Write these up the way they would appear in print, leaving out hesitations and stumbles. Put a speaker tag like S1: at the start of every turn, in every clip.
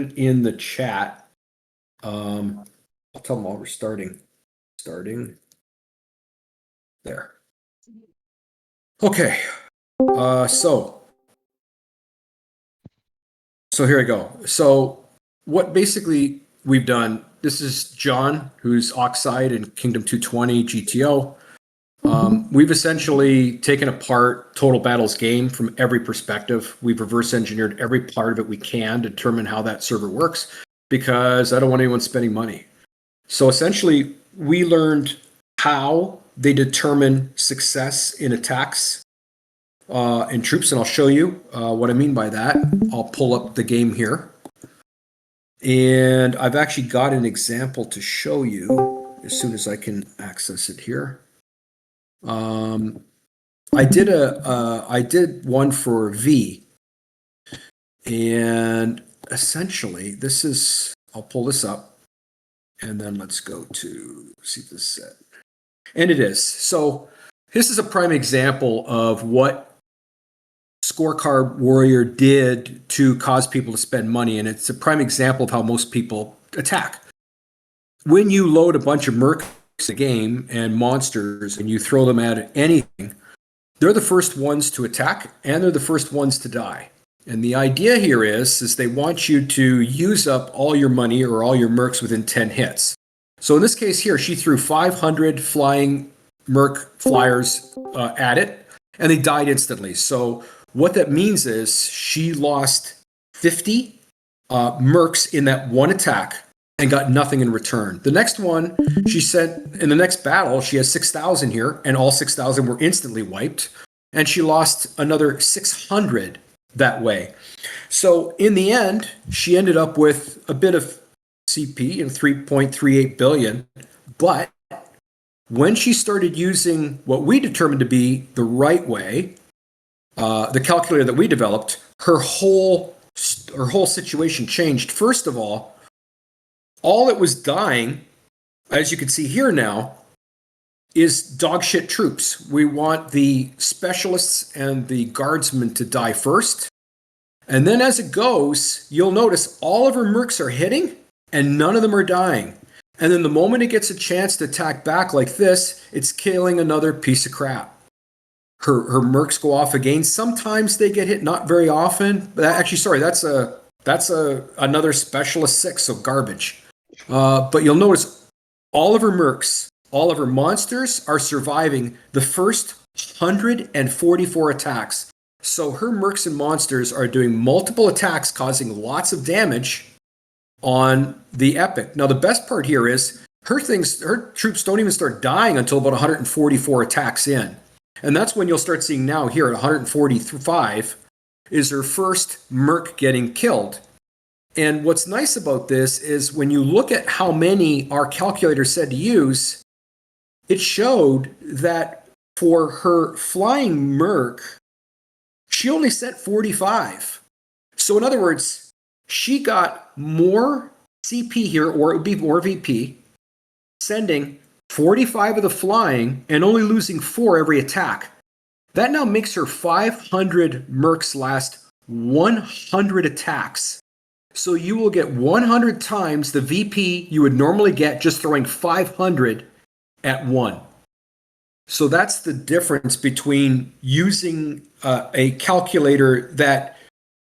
S1: it in the chat. I'll tell them while we're starting. There. Okay. So here I go. So what basically we've done, this is John, who's Oxide and Kingdom 220 GTO. We've essentially taken apart Total Battle's game from every perspective. We've reverse engineered every part of it we can to determine how that server works, because I don't want anyone spending money. So essentially, we learned how they determine success in attacks in troops, and I'll show you what I mean by that. I'll pull up the game here. And I've actually got an example to show you as soon as I can access it here. I did one for V, and essentially this is, I'll pull this up, and then let's go to see this set. And it is. So this is a prime example of what Scorecard Warrior did to cause people to spend money, and it's a prime example of how most people attack. When you load a bunch of mercs in the game and monsters and you throw them at anything, they're the first ones to attack and they're the first ones to die. And the idea here is they want you to use up all your money or all your mercs within 10 hits. So in this case here, she threw 500 flying merc flyers at it, and they died instantly. So what that means is she lost 50 mercs in that one attack and got nothing in return. The next one, she sent, in the next battle, she has 6,000 here, and all 6,000 were instantly wiped, and she lost another 600 that way. So in the end, she ended up with a bit of CP and 3.38 billion, but when she started using what we determined to be the right way, the calculator that we developed, her whole situation changed. First of all that was dying, as you can see here now, is dog shit troops. We want the specialists and the guardsmen to die first. And then as it goes, you'll notice all of her mercs are hitting and none of them are dying. And then the moment it gets a chance to attack back like this, it's killing another piece of crap. Her mercs go off again. Sometimes they get hit, not very often. But actually, sorry, that's another specialist 6, so garbage. But you'll notice all of her mercs, all of her monsters are surviving the first 144 attacks. So her mercs and monsters are doing multiple attacks, causing lots of damage on the epic. Now, the best part here is her troops don't even start dying until about 144 attacks in. And that's when you'll start seeing now here at 145 is her first merc getting killed. And what's nice about this is when you look at how many our calculator said to use, it showed that for her flying merc, she only sent 45. So in other words, she got more CP here, or it would be more VP, sending 45 of the flying and only losing 4 every attack. That now makes her 500 mercs last 100 attacks. So you will get 100 times the VP you would normally get just throwing 500 at one. So that's the difference between using a calculator that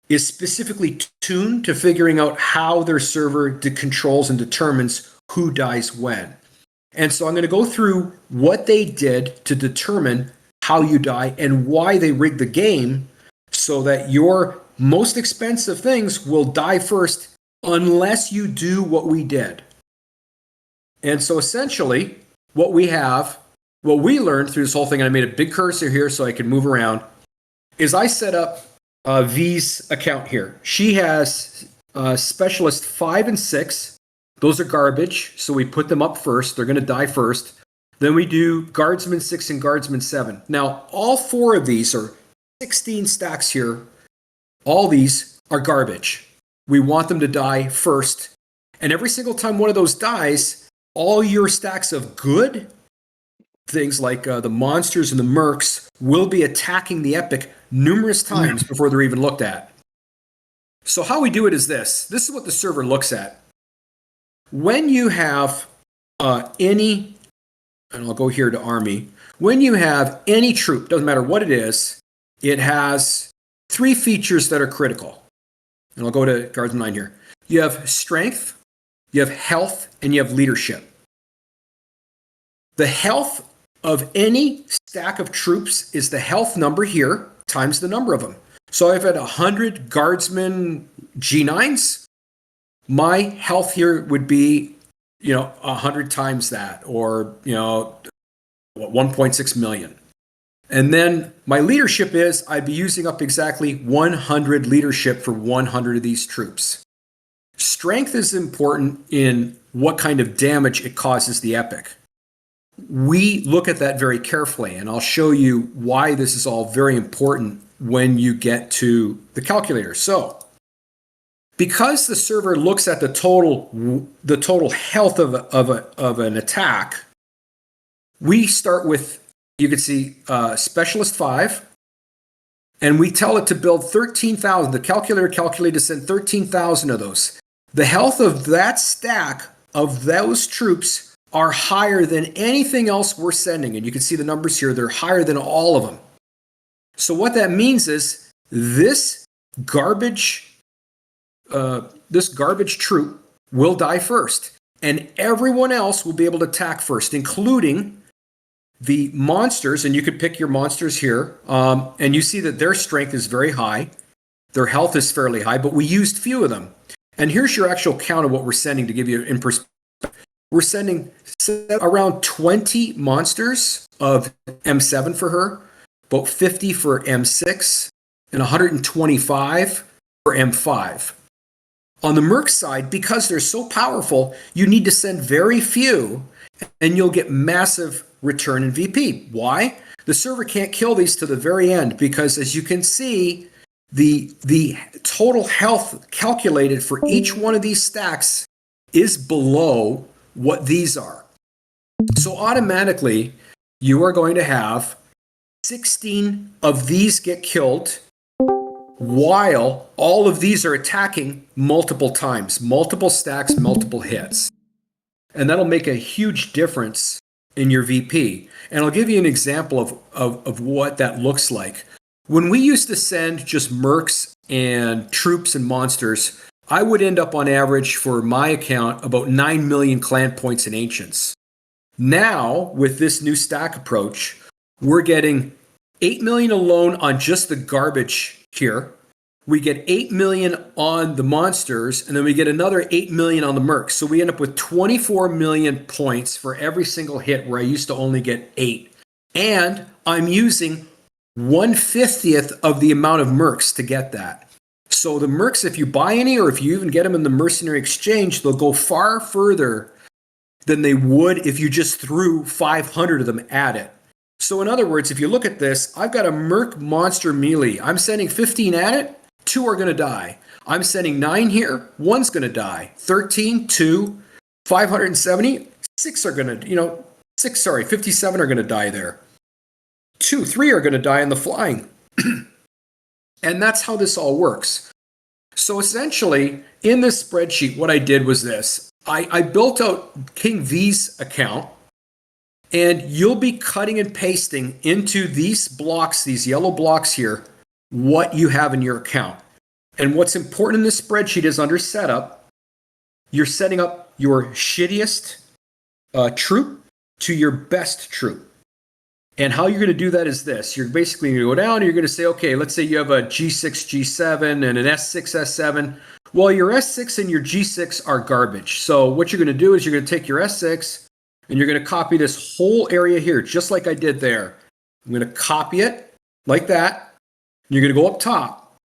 S1: is specifically tuned to figuring out how their server controls and determines who dies when. And so I'm going to go through what they did to determine how you die and why they rigged the game so that your most expensive things will die first unless you do what we did. And so essentially what we learned through this whole thing, and I made a big cursor here so I can move around, is I set up V's account here. She has specialist 5 and 6. Those are garbage, so we put them up first. They're going to die first. Then we do guardsman 6 and guardsman 7. Now, all 4 of these are 16 stacks here. All these are garbage. We want them to die first. And every single time one of those dies, all your stacks of good things like the monsters and the mercs will be attacking the epic numerous times before they're even looked at. So how we do it is this. This is what the server looks at. When you have any, and I'll go here to Army, when you have any troop, doesn't matter what it is, it has 3 features that are critical. And I'll go to Guardsman 9 here. You have strength, you have health, and you have leadership. The health of any stack of troops is the health number here times the number of them. So if I had 100 Guardsmen G9s, my health here would be, 100 times that, or, 1.6 million. And then my leadership is I'd be using up exactly 100 leadership for 100 of these troops. Strength is important in what kind of damage it causes the epic. We look at that very carefully, and I'll show you why this is all very important when you get to the calculator. So, because the server looks at the total health of an attack, we start with, you can see Specialist 5, and we tell it to build 13,000. The calculator calculated to send 13,000 of those. The health of that stack of those troops are higher than anything else we're sending. And you can see the numbers here, they're higher than all of them. So what that means is this garbage troop will die first, and everyone else will be able to attack first, including the monsters. And you could pick your monsters here, and you see that their strength is very high, their health is fairly high, but we used few of them. And here's your actual count of what we're sending to give you in perspective. We're sending around 20 monsters of M7 for her, about 50 for M6, and 125 for M5. On the Merc side, because they're so powerful, you need to send very few, and you'll get massive return in VP. Why? The server can't kill these to the very end, because as you can see, the total health calculated for each one of these stacks is below what these are. So automatically, you are going to have 16 of these get killed, while all of these are attacking multiple times, multiple stacks, multiple hits. And that'll make a huge difference in your VP. And I'll give you an example of what that looks like. When we used to send just mercs and troops and monsters, I would end up on average for my account about 9 million clan points in Ancients. Now, with this new stack approach, we're getting 8 million alone on just the garbage here. We get 8 million on the monsters, and then we get another 8 million on the mercs. So we end up with 24 million points for every single hit, where I used to only get 8. And I'm using 1/50th of the amount of mercs to get that. So the mercs, if you buy any, or if you even get them in the mercenary exchange, they'll go far further than they would if you just threw 500 of them at it. So in other words, if you look at this, I've got a merc monster melee. I'm sending 15 at it, 2 are going to die. I'm sending 9 here, 1's going to die. 13, 2, 570, 6 are going to, 57 are going to die there. 2, 3 are going to die in the flying. And that's how this all works. So essentially, in this spreadsheet, what I did was this. I built out King V's account, and you'll be cutting and pasting into these blocks, these yellow blocks here, what you have in your account. And what's important in this spreadsheet is under setup, you're setting up your shittiest troop to your best troop. And how you're going to do that is this. You're basically going to go down and you're going to say, okay, let's say you have a G6, G7 and an S6, S7. Well, your S6 and your G6 are garbage. So what you're going to do is you're going to take your S6 and you're going to copy this whole area here, just like I did there. I'm going to copy it like that. You're going to go up top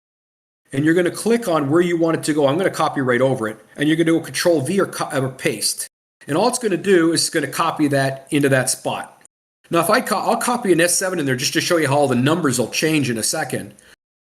S1: and you're going to click on where you want it to go. I'm going to copy right over it. And you're going to go Control V or paste. And all it's going to do is it's going to copy that into that spot. Now, if I'll copy an S7 in there just to show you how all the numbers will change in a second.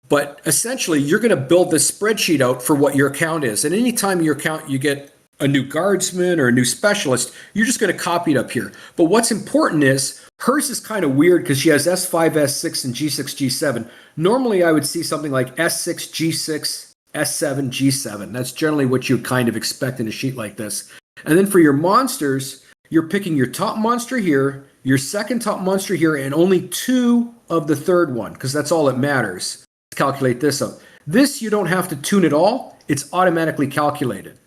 S1: But essentially, you're going to build this spreadsheet out for what your account is. And anytime your account, you get a new guardsman or a new specialist, you're just going to copy it up here. But what's important is hers is kind of weird because she has S5, S6, and G6, G7. Normally, I would see something like S6, G6, S7, G7. That's generally what you kind of expect in a sheet like this. And then for your monsters, you're picking your top monster here, your second top monster here, and only 2 of the third one, because that's all that matters to calculate this up. This, you don't have to tune at all. It's automatically calculated.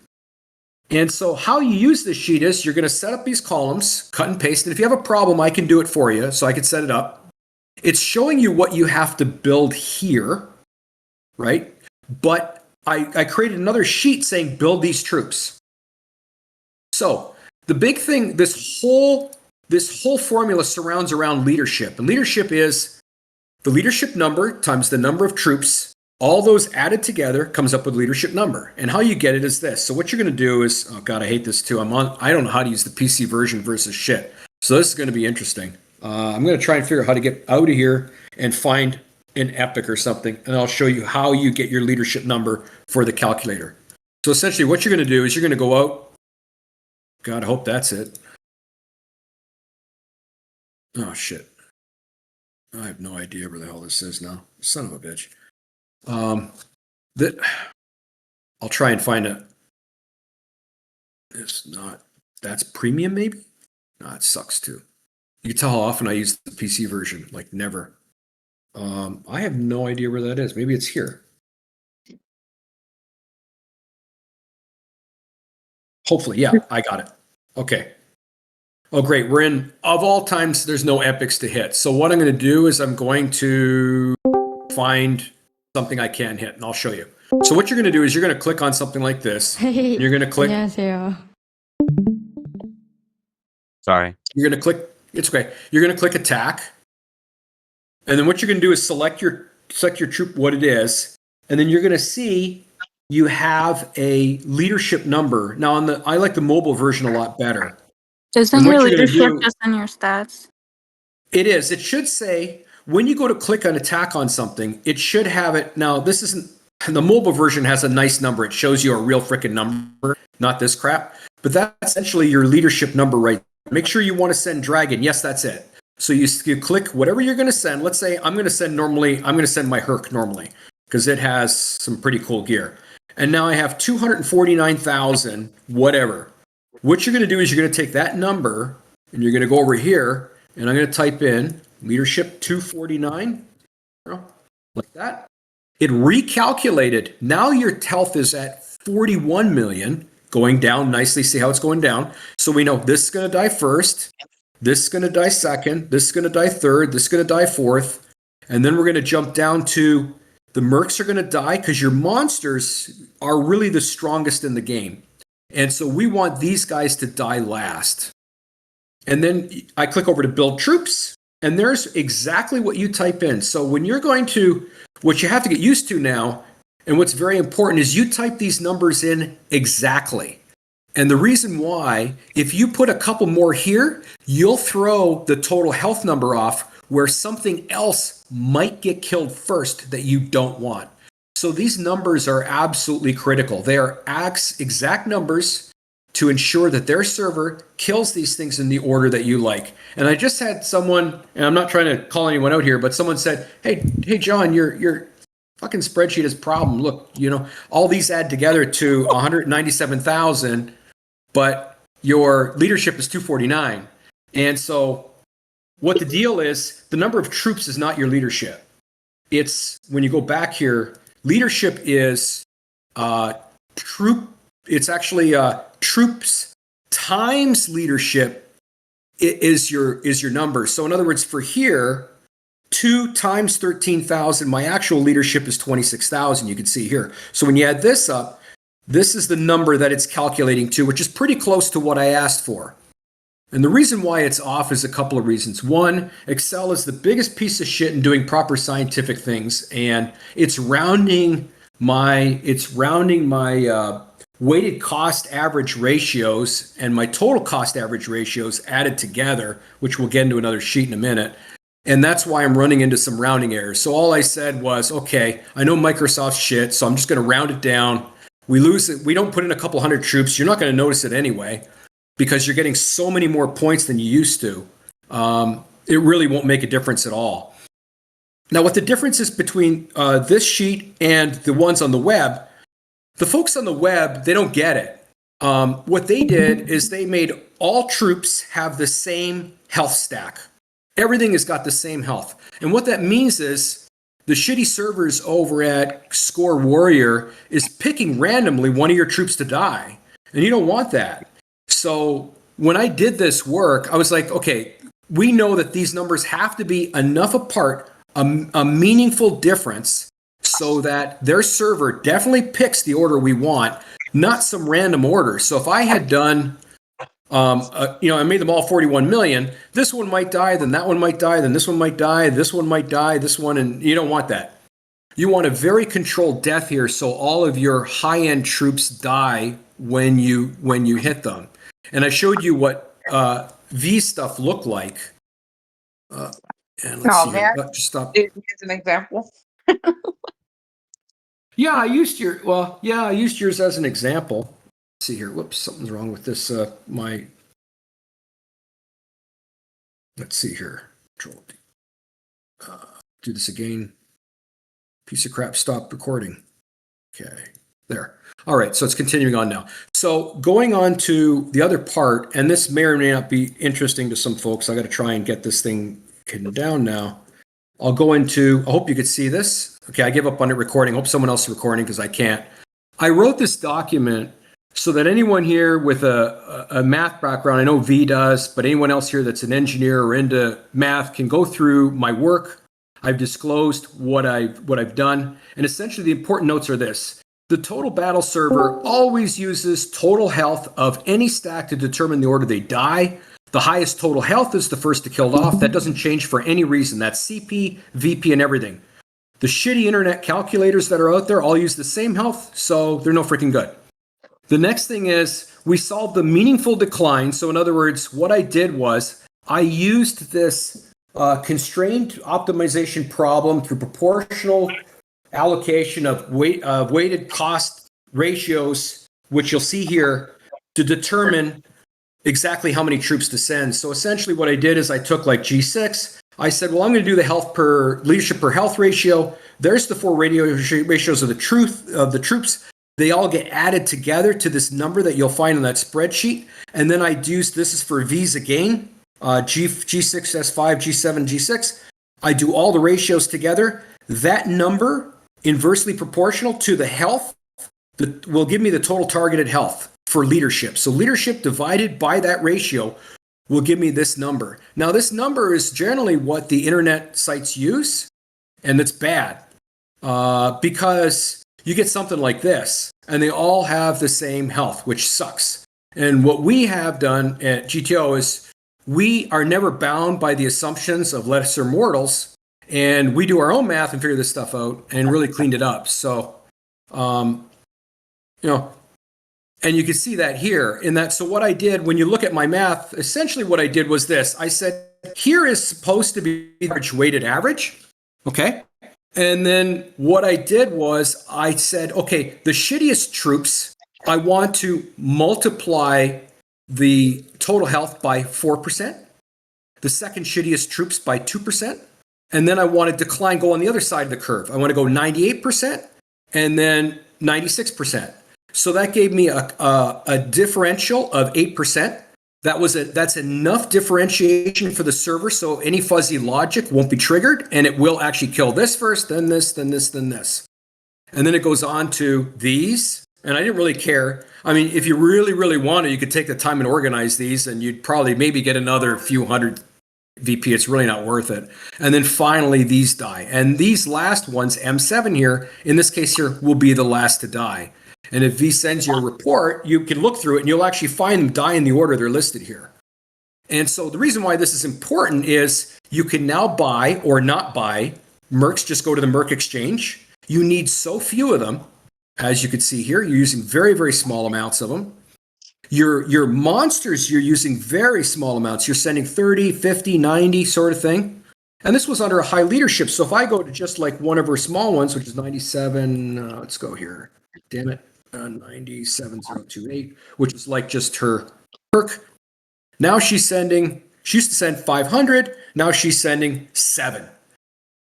S1: And so how you use this sheet is you're going to set up these columns, cut and paste. And if you have a problem, I can do it for you. So I can set it up. It's showing you what you have to build here, right? But I created another sheet saying build these troops. So the big thing, this whole formula surrounds around leadership. And leadership is the leadership number times the number of troops. All those added together comes up with leadership number. And how you get it is this. So what you're going to do is, oh God, I hate this too. I don't know how to use the PC version versus shit. So this is going to be interesting. I'm going to try and figure out how to get out of here and find an epic or something. And I'll show you how you get your leadership number for the calculator. So essentially what you're going to do is you're going to go out. God, I hope that's it. Oh shit. I have no idea where the hell this is now. Son of a bitch. I'll try and find it. It's not. That's premium, maybe. No, it sucks too. You can tell how often I use the PC version. Like never. I have no idea where that is. Maybe it's here. Hopefully, yeah, I got it. Okay. Oh, great. We're in, of all times, there's no epics to hit. So what I'm going to do is I'm going to find something I can hit, and I'll show you. So what you're going to do is you're going to click on something like this. And you're going to click.
S2: 안녕하세요.
S3: Sorry.
S1: You're going to click. It's okay. You're going to click attack. And then what you're going to do is select your troop, what it is. And then you're going to see you have a leadership number. Now, I like the mobile version a lot better.
S2: Isn't your leadership just in your stats?
S1: It is. It should say, when you go to click on attack on something, it should have it. Now, this isn't, the mobile version has a nice number. It shows you a real freaking number, not this crap. But that's essentially your leadership number right there. Make sure you want to send Dragon. Yes, that's it. So you click whatever you're going to send. Let's say I'm going to send my Herc normally because it has some pretty cool gear. And now I have 249,000, whatever. What you're going to do is you're going to take that number and you're going to go over here and I'm going to type in leadership 249, like that. It recalculated. Now your health is at 41 million, going down nicely. See how it's going down? So we know this is going to die first. This is going to die second. This is going to die third. This is going to die fourth. And then we're going to jump down to the mercs are going to die because your monsters are really the strongest in the game. And so we want these guys to die last. And then I click over to build troops, and there's exactly what you type in. So when you're going to, what you have to get used to now, and what's very important is you type these numbers in exactly. And the reason why, if you put a couple more here, you'll throw the total health number off where something else might get killed first that you don't want. So these numbers are absolutely critical. They are exact numbers to ensure that their server kills these things in the order that you like. And I just had someone, and I'm not trying to call anyone out here, but someone said, hey, John, your fucking spreadsheet is a problem. Look, all these add together to 197,000, but your leadership is 249. And so what the deal is, the number of troops is not your leadership. It's, when you go back here, leadership is it's actually troops times leadership is your number. So in other words, for here, 2 times 13,000, my actual leadership is 26,000, you can see here. So when you add this up, this is the number that it's calculating to, which is pretty close to what I asked for. And the reason why it's off is a couple of reasons. One, Excel is the biggest piece of shit in doing proper scientific things, and it's rounding my weighted cost average ratios and my total cost average ratios added together, which we'll get into another sheet in a minute. And that's why I'm running into some rounding errors. So all I said was, okay, I know Microsoft's shit, so I'm just going to round it down. We lose it. We don't put in a couple hundred troops. You're not going to notice it anyway, because you're getting so many more points than you used to. It really won't make a difference at all. Now, what the difference is between this sheet and the ones on the web, The folks on the web, they don't get it. What they did is they made all troops have the same health stack. Everything has got the same health. And what that means is the shitty servers over at Score Warrior is picking randomly one of your troops to die. And you don't want that. So when I did this work, I was like, okay, we know that these numbers have to be enough apart, a meaningful difference, so that their server definitely picks the order we want, not some random order. So if I had done, I made them all 41 million, this one might die, then that one might die, then this one might die, this one might die, this one, and you don't want that. You want a very controlled death here, so all of your high-end troops die when you hit them. And I showed you what V stuff looked like. And let's see. Just stop.
S3: As an example.
S1: Yeah, I used yours as an example. Let's see here. Whoops, something's wrong with this. Let's see here. Control D. Do this again. Piece of crap. Stop recording. Okay, there. All right, so it's continuing on now. So going on to the other part, and this may or may not be interesting to some folks. I got to try and get this thing hidden down now. I'll go into, I hope you could see this. Okay, I give up on it recording. Hope someone else is recording because I can't. I wrote this document so that anyone here with a math background, I know V does, but anyone else here that's an engineer or into math can go through my work. I've disclosed what I've done. And essentially the important notes are this. The total battle server always uses total health of any stack to determine the order they die. The highest total health is the first to kill off. That doesn't change for any reason. That's CP, VP, and everything. The shitty internet calculators that are out there all use the same health, so they're no freaking good. The next thing is we solved the meaningful decline. So in other words, what I did was I used this constrained optimization problem through proportional allocation of weighted cost ratios, which you'll see here, to determine exactly how many troops to send. So essentially what I did is I took like G6. I said, well, I'm going to do the leadership per health ratio. There's the four ratios of the troops. They all get added together to this number that you'll find in that spreadsheet. And then I use, this is for V's again, G6, S5, G7, G6. I do all the ratios together. That number, inversely proportional to the health, will give me the total targeted health for leadership. So leadership divided by that ratio will give me this number. Now, this number is generally what the internet sites use, and it's bad because you get something like this, and they all have the same health, which sucks. And what we have done at GTO is we are never bound by the assumptions of lesser mortals, and we do our own math and figure this stuff out and really cleaned it up. So, and you can see that here in that. So what I did when you look at my math, essentially what I did was this. I said, here is supposed to be the weighted average. Okay. And then what I did was I said, okay, the shittiest troops, I want to multiply the total health by 4%, the second shittiest troops by 2%. And then I want to decline, go on the other side of the curve. I want to go 98% and then 96%. So that gave me a differential of 8%. That's enough differentiation for the server, so any fuzzy logic won't be triggered, and it will actually kill this first, then this, then this, then this. And then it goes on to these, and I didn't really care. I mean, if you really, really wanted, you could take the time and organize these, and you'd probably maybe get another few hundred VP. It's really not worth it. And then finally, these die. And these last ones, M7 here, in this case here, will be the last to die. And if V sends you a report, you can look through it and you'll actually find them die in the order they're listed here. And so the reason why this is important is you can now buy or not buy Mercs. Just go to the Merc exchange. You need so few of them. As you can see here, you're using very, very small amounts of them. Your monsters, you're using very small amounts. You're sending 30, 50, 90 sort of thing. And this was under a high leadership. So if I go to just like one of her small ones, which is 97, let's go here. Damn it. 97028, which is like just her perk. Now she used to send 500. Now she's sending 7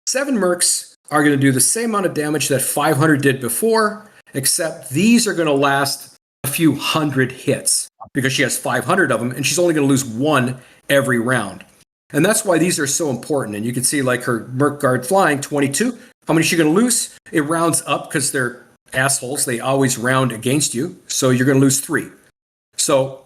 S1: mercs are going to do the same amount of damage that 500 did before. except these are going to last a few hundred hits because she has 500 of them and she's only going to lose one every round. And that's why these are so important. And you can see like her Merc Guard flying 22. How many is she going to lose? It rounds up because they're assholes. They always round against you. So you're going to lose 3. So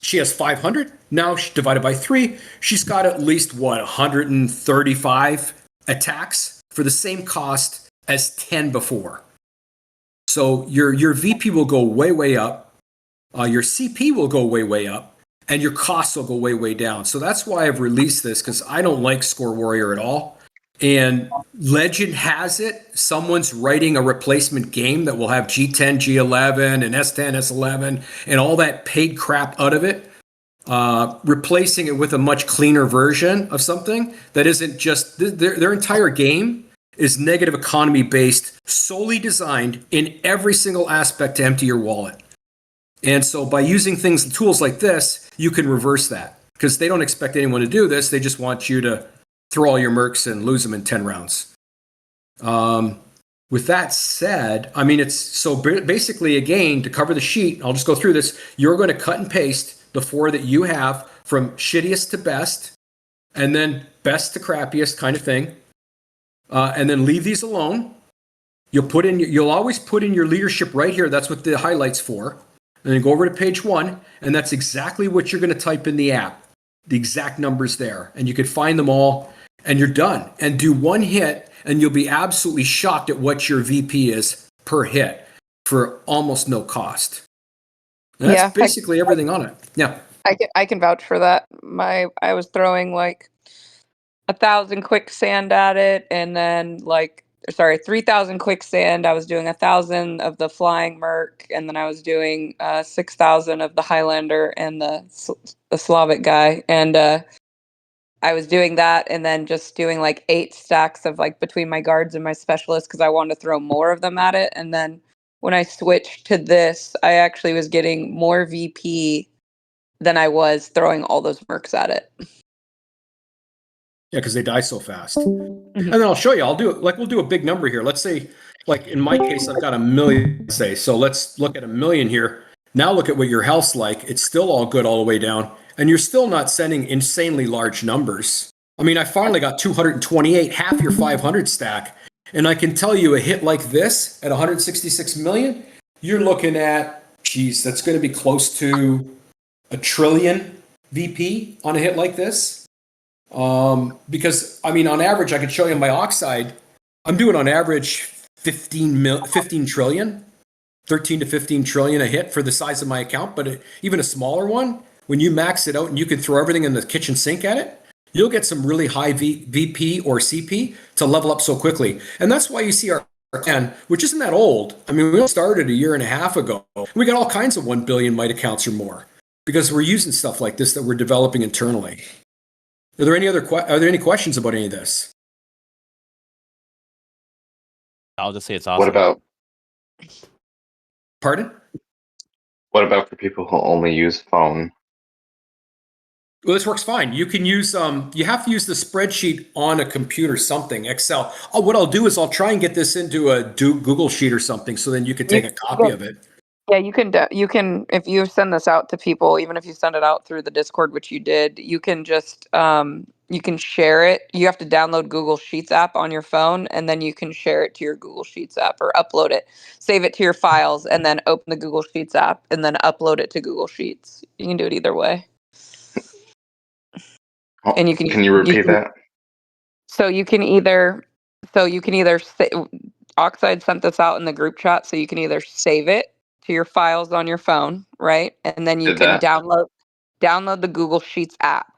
S1: she has 500. Now divided by 3, she's got at least 135 attacks for the same cost as 10 before. So your VP will go way up. Your CP will go way up. And your costs will go way down. So that's why I've released this, because I don't like Score Warrior at all. And legend has it, someone's writing a replacement game that will have G10, G11, and S10, S11, and all that paid crap out of it, replacing it with a much cleaner version of something that isn't just, their entire game is negative economy based, solely designed in every single aspect to empty your wallet. And so by using tools like this, you can reverse that, because they don't expect anyone to do this. They just want you to throw all your mercs and lose them in 10 rounds. With that said, I mean, it's so basically, again, to cover the sheet, I'll just go through this. You're going to cut and paste the 4 that you have from shittiest to best, and then best to crappiest kind of thing. And then leave these alone. You'll always put in your leadership right here. That's what the highlight's for. And then go over to page 1, and that's exactly what you're going to type in the app. The exact numbers there. And you can find them all, and you're done. And do 1 hit, and you'll be absolutely shocked at what your VP is per hit for almost no cost. And that's basically everything on it. Yeah.
S3: I can vouch for that. I was throwing like 1,000 quicksand at it, and then 3,000 quicksand. I was doing 1,000 of the flying merc, and then I was doing 6,000 of the Highlander and the Slavic guy, and I was doing that, and then just doing like 8 stacks of like between my guards and my specialists, because I wanted to throw more of them at it. And then when I switched to this, I actually was getting more VP than I was throwing all those mercs at it.
S1: Yeah, because they die so fast. And then I'll show you. We'll do a big number here. Let's say, like in my case, I've got 1 million, say. So let's look at 1 million here. Now look at what your health's like. It's still all good all the way down. And you're still not sending insanely large numbers. I mean, I finally got 228, half your 500 stack. And I can tell you a hit like this at 166 million, you're looking at, geez, that's going to be close to $1 trillion VP on a hit like this. Because I mean, on average, I could show you my oxide. I'm doing on average 15 trillion, 13 to 15 trillion a hit for the size of my account. But even a smaller one, when you max it out and you can throw everything in the kitchen sink at it, you'll get some really high VP or CP to level up so quickly. And that's why you see our plan, which isn't that old. I mean, we started a year and a half ago. We got all kinds of 1 billion might accounts or more, because we're using stuff like this that we're developing internally. Are there any questions about any of this?
S4: I'll just say it's awesome.
S5: What about?
S1: Pardon?
S5: What about for people who only use phone?
S1: Well, this works fine. You can use, you have to use the spreadsheet on a computer, something, Excel. Oh, what I'll do is I'll try and get this into a Google Sheet or something, so then you can take a copy of it.
S3: Yeah, you can, if you send this out to people, even if you send it out through the Discord, which you did, you can just, you can share it. You have to download Google Sheets app on your phone, and then you can share it to your Google Sheets app or upload it, save it to your files, and then open the Google Sheets app and then upload it to Google Sheets. You can do it either way. And you
S5: can you repeat that?
S3: So you can either Oxide sent this out in the group chat, so you can either save it to your files on your phone, right? And then you can download the Google Sheets app.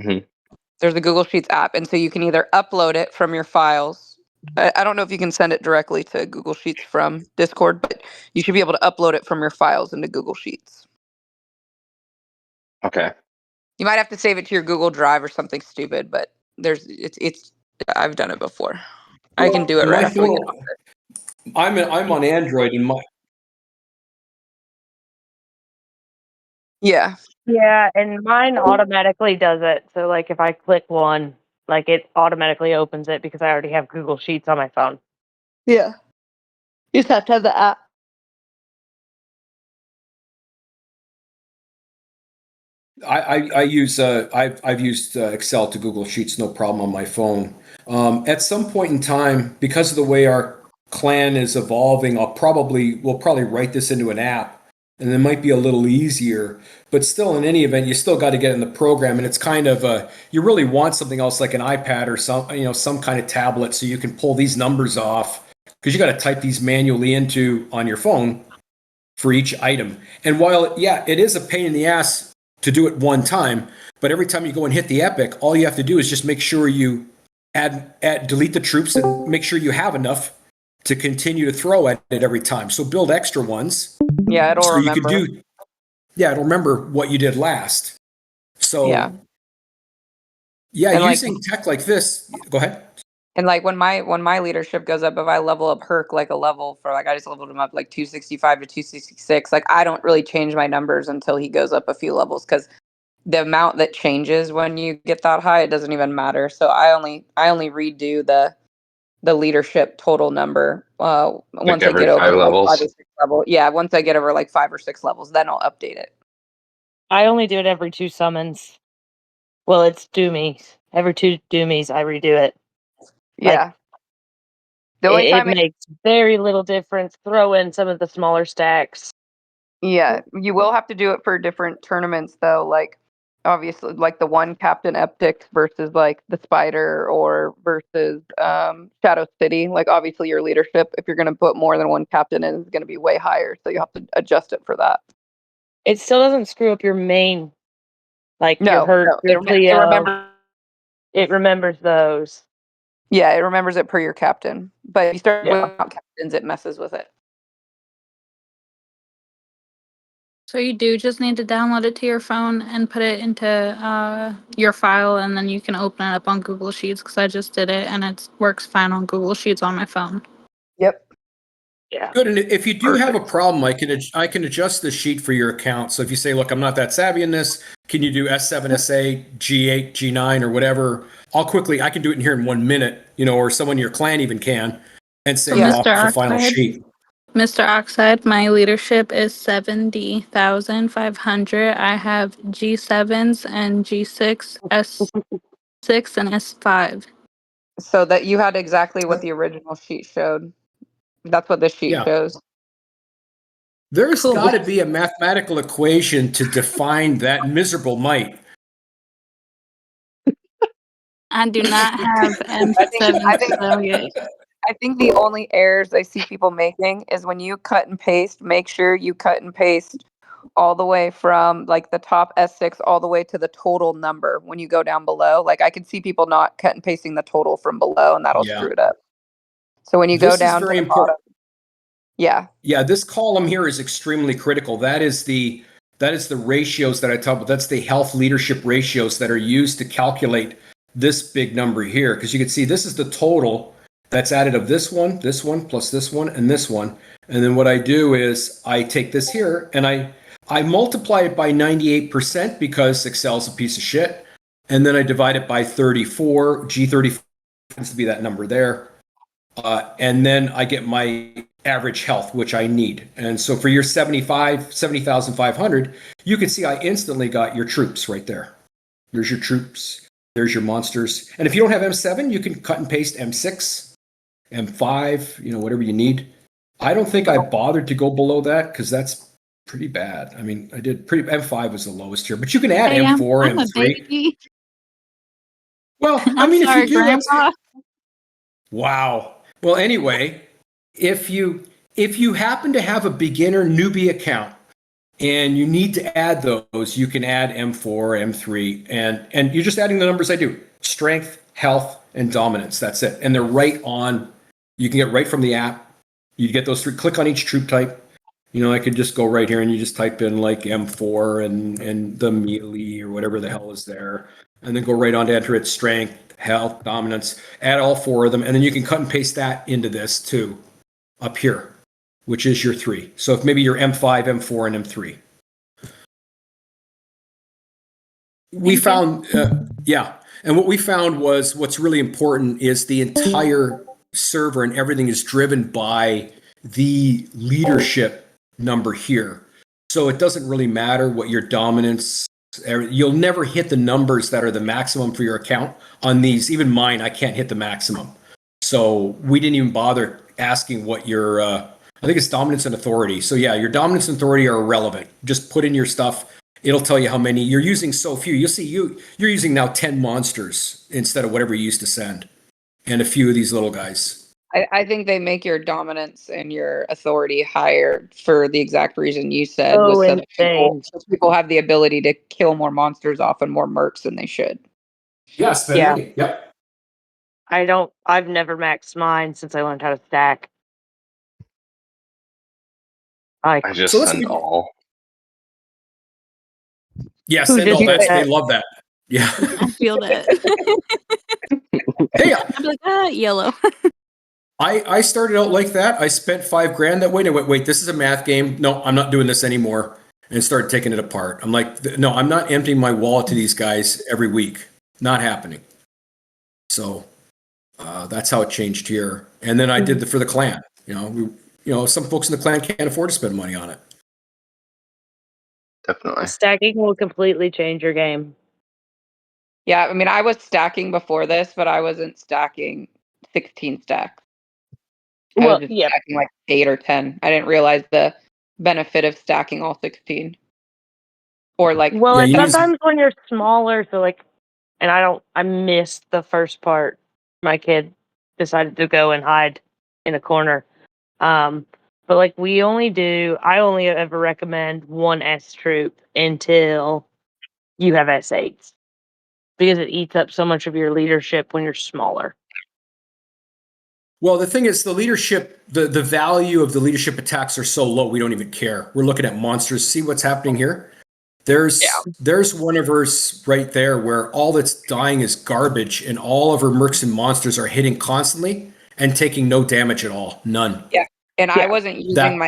S5: Mm-hmm.
S3: There's a Google Sheets app, and so you can either upload it from your files. I don't know if you can send it directly to Google Sheets from Discord, but you should be able to upload it from your files into Google Sheets.
S5: Okay.
S3: You might have to save it to your Google Drive or something stupid, but it's I've done it before. I can do it right after we get off it.
S1: I'm on Android, and
S3: Yeah.
S6: Yeah, and mine automatically does it. So like if I click one, like it automatically opens it because I already have Google Sheets on my phone.
S3: Yeah.
S6: You just have to have the app.
S1: I use I've used Excel to Google Sheets, no problem on my phone. At some point in time, because of the way our clan is evolving, we'll probably write this into an app, and it might be a little easier. But still, in any event, you still got to get in the program, and it's kind of you really want something else like an iPad or some kind of tablet, so you can pull these numbers off, because you got to type these manually into on your phone for each item. And while it is a pain in the ass to do it one time, but every time you go and hit the epic, all you have to do is just make sure you delete the troops and make sure you have enough to continue to throw at it every time. So build extra ones.
S3: Yeah, it'll
S1: so
S3: remember.
S1: You could it'll remember what you did last. So
S3: and
S1: using tech like this, go ahead.
S3: And like when my leadership goes up, if I level up Herc like a level for like I just leveled him up like 265 to 266, like I don't really change my numbers until he goes up a few levels, because the amount that changes when you get that high, it doesn't even matter. So I only redo the leadership total number once I
S5: every
S3: get over
S5: 5
S3: like 5
S5: levels?
S3: or 6 level. Yeah, once I get over like 5 or 6 levels, then I'll update it.
S6: I only do it every 2 summons. Well, it's doomies. Every 2 doomies, I redo it.
S3: Yeah. The only
S6: It
S3: time
S6: makes very little difference. Throw in some of the smaller stacks.
S3: Yeah, you will have to do it for different tournaments though, like obviously like the one Captain Eptic versus like the Spider or versus Shadow City. Like obviously your leadership, if you're gonna put more than one captain in, is gonna be way higher. So you have to adjust it for that.
S6: It still doesn't screw up your main, like your Herc,
S3: It,
S6: your
S3: it
S6: Cleo.
S3: remembers.
S6: It remembers those.
S3: Yeah, it remembers it per your captain. But if you start
S6: Yeah.
S3: without captains, it messes with it.
S2: So you do just need to download it to your phone and put it into your file, and then you can open it up on Google Sheets, because I just did it and it works fine on Google Sheets on my phone.
S3: Yep.
S6: Yeah.
S1: Good. And if you do have a problem, I can adjust the sheet for your account. So if you say, look, I'm not that savvy in this, can you do S7, S8, G8, G9, or whatever? I can do it in here in 1 minute, or someone in your clan even can, and
S2: So
S1: save
S2: Mr.
S1: off the final
S2: Oxide,
S1: sheet.
S2: Mr. Oxide, my leadership is 70,500. I have G7s and G6, S6, and S5.
S3: So that you had exactly what the original sheet showed. That's what this sheet
S1: Yeah.
S3: shows.
S1: There's
S2: Cool.
S1: got to be a mathematical equation to define that miserable might.
S2: I do not have M7 though yet.
S3: I think the only errors I see people making is when you cut and paste, make sure you cut and paste all the way from like the top S6 all the way to the total number when you go down below. Like I could see people not cut and pasting the total from below, and that'll screw it up. So when you go
S1: This is
S3: down to
S1: very
S3: the
S1: important.
S3: bottom. Yeah.
S1: Yeah, this column here is extremely critical. That is the ratios that I talk about. That's the health leadership ratios that are used to calculate this big number here. Because you can see this is the total that's added of this one, plus this one, and this one. And then what I do is I take this here and I multiply it by 98% because Excel's a piece of shit. And then I divide it by 34. G34 happens to be that number there. And then I get my average health, which I need. And so for your 70,500, you can see I instantly got your troops right there. There's your troops. There's your monsters. And if you don't have M7, you can cut and paste M6, M5, whatever you need. I don't think I bothered to go below that because that's pretty bad. I mean, M5 was the lowest here, but you can add M4,
S2: I'm a
S1: M3.
S2: baby.
S1: Well,
S2: I'm sorry,
S1: if you do,
S2: Grandpa.
S1: wow. Well, anyway, if you happen to have a beginner newbie account and you need to add those, you can add M4, M3, and you're just adding the numbers I do: strength, health, and dominance. That's it. And they're right on. You can get right from the app. You get those 3. Click on each troop type. I could just go right here and you just type in like M4 and the melee or whatever the hell is there, and then go right on to enter its strength, health, dominance, add all 4 of them, and then you can cut and paste that into this too, up here, which is your 3. So if maybe you're M5, M4, and M3. We found, and what we found was what's really important is the entire server and everything is driven by the leadership number here. So it doesn't really matter what your dominance. You'll never hit the numbers that are the maximum for your account on these. Even mine, I can't hit the maximum. So we didn't even bother asking what your, I think it's dominance and authority. So yeah, your dominance and authority are irrelevant. Just put in your stuff. It'll tell you how many you're using. So few. You'll see you're using now 10 monsters instead of whatever you used to send, and a few of these little guys.
S3: I think they make your dominance and your authority higher for the exact reason you said,
S6: Oh,
S3: was so that
S6: insane.
S3: people have the ability to kill more monsters off and more mercs than they should.
S1: Yeah, spend
S6: Yeah.
S1: money. Yep.
S6: I've never maxed mine since I learned how to stack.
S5: I just
S1: So let's
S5: send
S1: be-
S5: all.
S1: Yeah,
S6: Who
S1: send
S6: just
S1: all
S6: did
S1: that. They
S6: that?
S1: love that. Yeah.
S2: I feel that.
S1: Hey,
S2: I'm like, yellow.
S1: I started out like that. I spent $5,000 that way. And I went, wait, this is a math game. No, I'm not doing this anymore. And started taking it apart. I'm like, no, I'm not emptying my wallet to these guys every week. Not happening. So that's how it changed here. And then I did for the clan. Some folks in the clan can't afford to spend money on it.
S5: Definitely.
S6: Stacking will completely change your game.
S3: Yeah, I mean, I was stacking before this, but I wasn't stacking 16 stacks. I was just stacking like 8 or 10. I didn't realize the benefit of stacking all 16. Or like,
S6: Well,
S1: Yeah,
S6: and
S1: you use-
S6: sometimes when you're smaller, so like, and I missed the first part. My kid decided to go and hide in a corner. But like I only ever recommend one S troop until you have S8s because it eats up so much of your leadership when you're smaller.
S1: Well, the thing is, the leadership, the value of the leadership attacks are so low, we don't even care. We're looking at monsters. See what's happening here? There's one of hers right there where all that's dying is garbage, and all of her mercs and monsters are hitting constantly and taking no damage at all. None.
S3: yeah. And I
S6: Yeah.
S3: wasn't using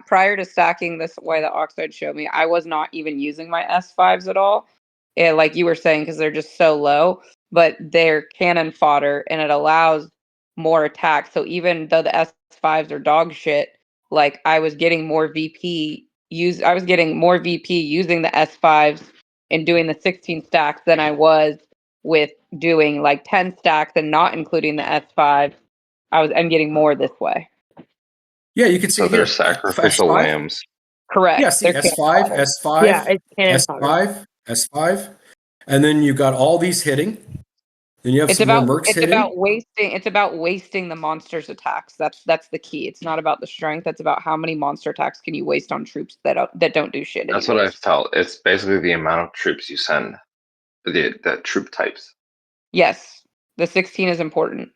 S3: prior to stacking this way that Oxide showed me, I was not even using my S5s at all. Like you were saying, because they're just so low, but they're cannon fodder and it allows more attacks. So even though the S5s are dog shit, like I was getting more VP using the S5s and doing the 16 stacks than I was with doing like 10 stacks and not including the S5s. I'm getting more this way.
S1: Yeah, you can see
S5: So
S1: here.
S5: they're sacrificial
S1: S5.
S5: lambs.
S3: Correct.
S1: Yeah, see
S3: They're
S1: S5,
S3: cannon
S1: S5,
S6: Yeah, it's cannon fodder.
S1: S5, S5, and then you got all these hitting. Then you have some more mercs hitting.
S3: It's about wasting the monster's attacks. That's the key. It's not about the strength. That's about how many monster attacks can you waste on troops that don't do shit.
S5: That's what I felt. It's basically the amount of troops you send. The troop types.
S3: Yes, the 16 is important.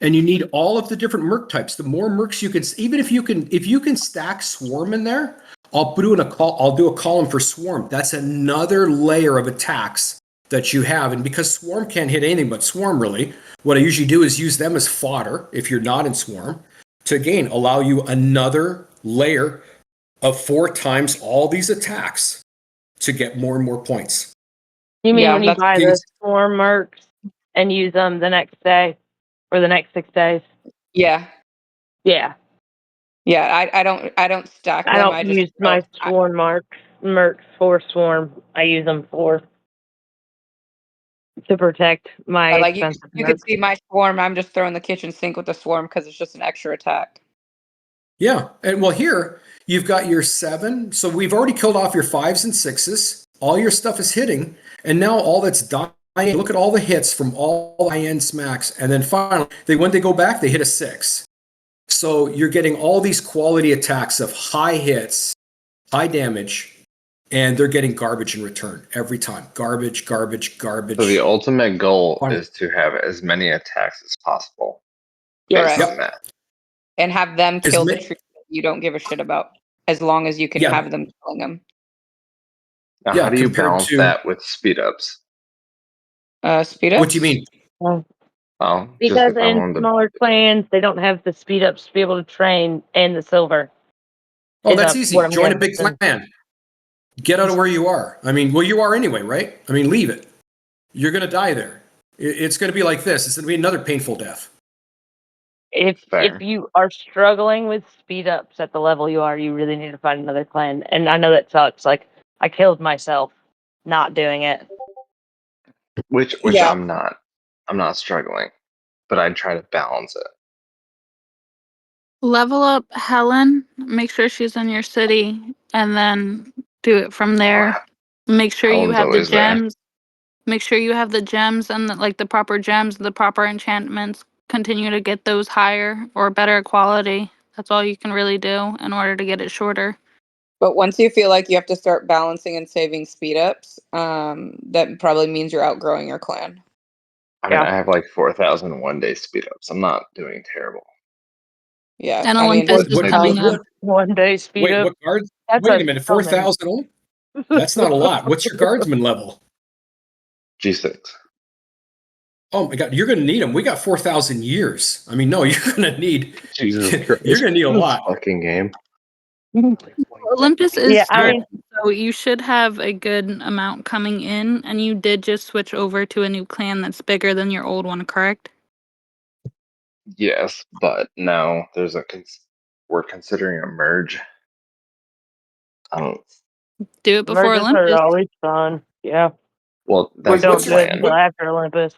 S1: And you need all of the different merc types. The more mercs you can, even if you can stack swarm in there, I'll do a column for swarm. That's another layer of attacks that you have. And because swarm can't hit anything but swarm, really, what I usually do is use them as fodder if you're not in swarm to again allow you another layer of 4 times all these attacks to get more and more points.
S6: You mean
S3: Yeah,
S6: when you
S3: that's
S6: buy
S1: the-
S6: the swarm mercs and use them the next day or the next 6 days?
S3: Yeah.
S6: Yeah.
S3: Yeah, I don't stack them.
S6: I don't
S3: I just
S6: use my swarm mercs for swarm. I use them to protect my
S3: like
S6: expensive
S3: you could
S6: mercs.
S3: see my swarm. I'm just throwing the kitchen sink with the swarm because it's just an extra attack.
S1: Yeah. And well, here you've got your 7. So we've already killed off your 5s and 6s. All your stuff is hitting. And now all that's dying, look at all the hits from all high-end smacks. And then finally, when they go back, they hit a 6. So you're getting all these quality attacks of high hits, high damage, and they're getting garbage in return every time. Garbage, garbage, garbage.
S5: So the ultimate goal
S1: Fun.
S5: is to have as many attacks as possible.
S6: Yeah.
S5: Based
S3: Correct.
S5: on that.
S3: And have them
S1: As
S3: kill the
S1: ma-
S3: troops that you don't give a shit about, as long as you can
S1: Yeah.
S3: have them killing them.
S5: Now,
S1: Yeah,
S5: how do you
S1: compared
S5: balance
S1: to-
S5: that with speed ups?
S3: Speed up.
S1: What do you mean?
S5: Well, just
S6: Because
S5: if I
S6: in
S5: wanted to,
S6: smaller clans, they don't have the speed ups to be able to train and the silver.
S1: Oh,
S6: Is
S1: that's
S6: that
S1: easy.
S6: what I'm
S1: Join a big
S6: guessing?
S1: clan. Get out of where you are. I mean, well, you are anyway, right? I mean, leave it. You're going to die there. It's going to be like this. It's going to be another painful death.
S6: If
S5: Fair.
S6: you are struggling with speed ups at the level you are, you really need to find another clan. And I know that sucks. Like I killed myself not doing it.
S5: Which
S3: Yeah.
S5: I'm not. I'm not struggling, but I try to balance it.
S2: Level up Helen, make sure she's in your city, and then do it from there. Make sure you
S5: Helen's
S2: have the
S5: always there.
S2: gems. Make sure you have the gems and the proper gems, the proper enchantments. Continue to get those higher or better quality. That's all you can really do in order to get it shorter.
S3: But once you feel like you have to start balancing and saving speed ups, that probably means you're outgrowing your clan.
S5: I mean,
S6: Yeah.
S5: I have like 4,000 one-day speed ups. I'm not doing terrible.
S3: Yeah.
S2: And
S3: I mean,
S2: Olympus is
S5: Maybe
S2: coming up.
S6: 1 day speed
S1: Wait,
S6: up.
S1: what guards?
S6: That's
S1: Wait a minute,
S6: summon.
S1: 4,000 only? That's not a lot. What's your guardsman level?
S5: G6.
S1: Oh my God, you're going to need them. We got 4,000 years. I mean, no, you're going to need.
S5: Jesus Christ.
S1: You're going to need a
S5: This
S1: lot.
S5: fucking game.
S2: Olympus is
S6: Yeah, I
S2: starting,
S6: mean,
S2: so you should have a good amount coming in, and you did just switch over to a new clan that's bigger than your old one, correct?
S5: Yes, but now there's we're considering a merge. I don't.
S2: Do it before
S6: merges are
S2: Olympus.
S6: always fun. Yeah.
S5: Well,
S1: Wait,
S5: that's
S6: Don't
S5: the
S6: do it
S5: plan.
S6: until after Olympus.